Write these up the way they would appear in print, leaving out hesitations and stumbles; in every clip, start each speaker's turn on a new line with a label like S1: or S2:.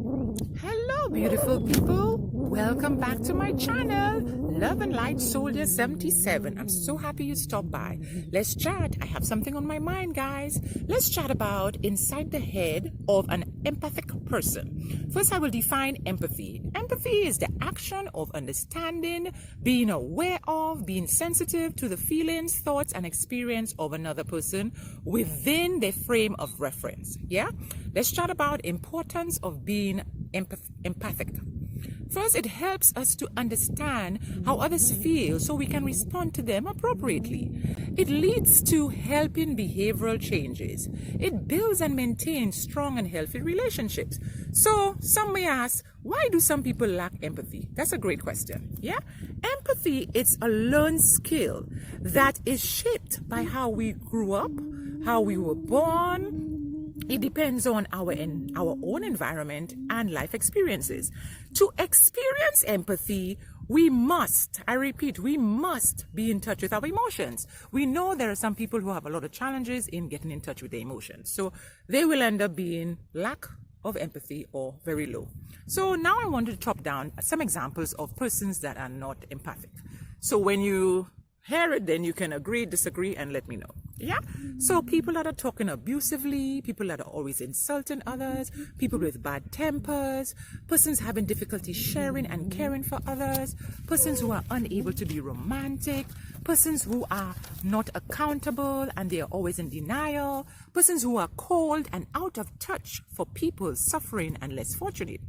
S1: Hello, beautiful people. Welcome back to my channel, Love and Light Soldier 77. I'm so happy you stopped by. Let's chat. I have something on my mind, guys. Let's chat about inside the head of an empathic person. First, I will define empathy. Empathy is the action of understanding, being aware of, being sensitive to the feelings, thoughts, and experience of another person within their frame of reference. Yeah? Let's chat about importance of being empathic. First, it helps us to understand how others feel so we can respond to them appropriately. It leads to helping behavioral changes. It builds and maintains strong and healthy relationships. So some may ask, why do some people lack empathy? That's a great question. Yeah? Empathy is a learned skill that is shaped by how we grew up, how we were born. It depends on our own environment and life experiences. To experience empathy, we must, I repeat, we must be in touch with our emotions. We know there are some people who have a lot of challenges in getting in touch with their emotions. So they will end up being lack of empathy or very low. So now I want to chop down some examples of persons that are not empathic. So when you hear it, then you can agree, disagree, and let me know. Yeah? So people that are talking abusively, people that are always insulting others, people with bad tempers, persons having difficulty sharing and caring for others, persons who are unable to be romantic, persons who are not accountable and they are always in denial, persons who are cold and out of touch for people suffering and less fortunate.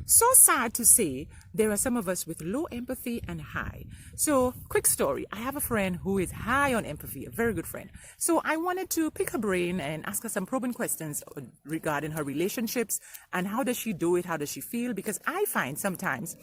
S1: So sad to say, there are some of us with low empathy and high. So, quick story. I have a friend who is high on empathy, a very good friend. So I wanted to pick her brain and ask her some probing questions regarding her relationships and how does she do it, how does she feel? Because I find sometimes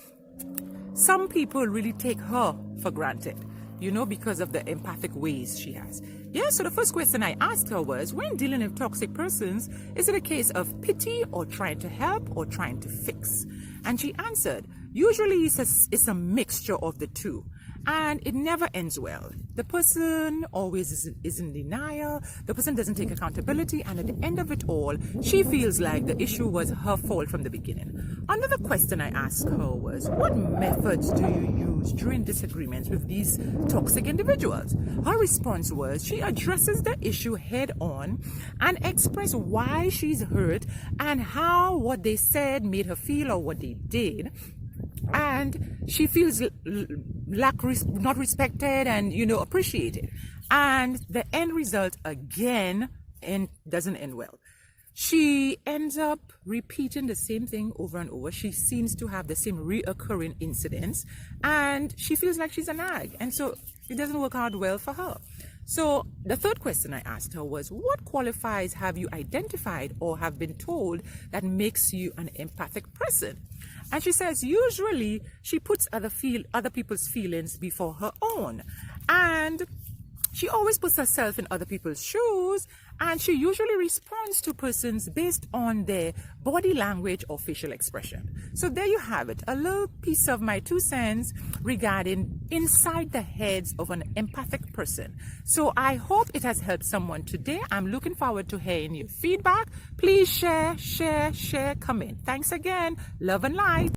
S1: some people really take her for granted, you know, because of the empathic ways she has. Yeah, so the first question I asked her was, when dealing with toxic persons, is it a case of pity or trying to help or trying to fix? And she answered, usually it's a mixture of the two. And it never ends well. The person always is in denial. The person doesn't take accountability. And at the end of it all, she feels like the issue was her fault from the beginning. Another question I asked her was, what methods do you use during disagreements with these toxic individuals? Her response was, she addresses the issue head on and expresses why she's hurt and how what they said made her feel or what they did. And she feels not respected and, appreciated. And the end result again doesn't end well. She ends up repeating the same thing over and over. She seems to have the same reoccurring incidents and she feels like she's a nag. And so it doesn't work out well for her. So the third question I asked her was, what qualifies have you identified or have been told that makes you an empathic person? And she says, usually she puts other people's feelings before her own. And she always puts herself in other people's shoes, and she usually responds to persons based on their body language or facial expression. So there you have it, a little piece of my 2 cents regarding inside the heads of an empathic person. So I hope it has helped someone today. I'm looking forward to hearing your feedback. Please share, comment. Thanks again. Love and light.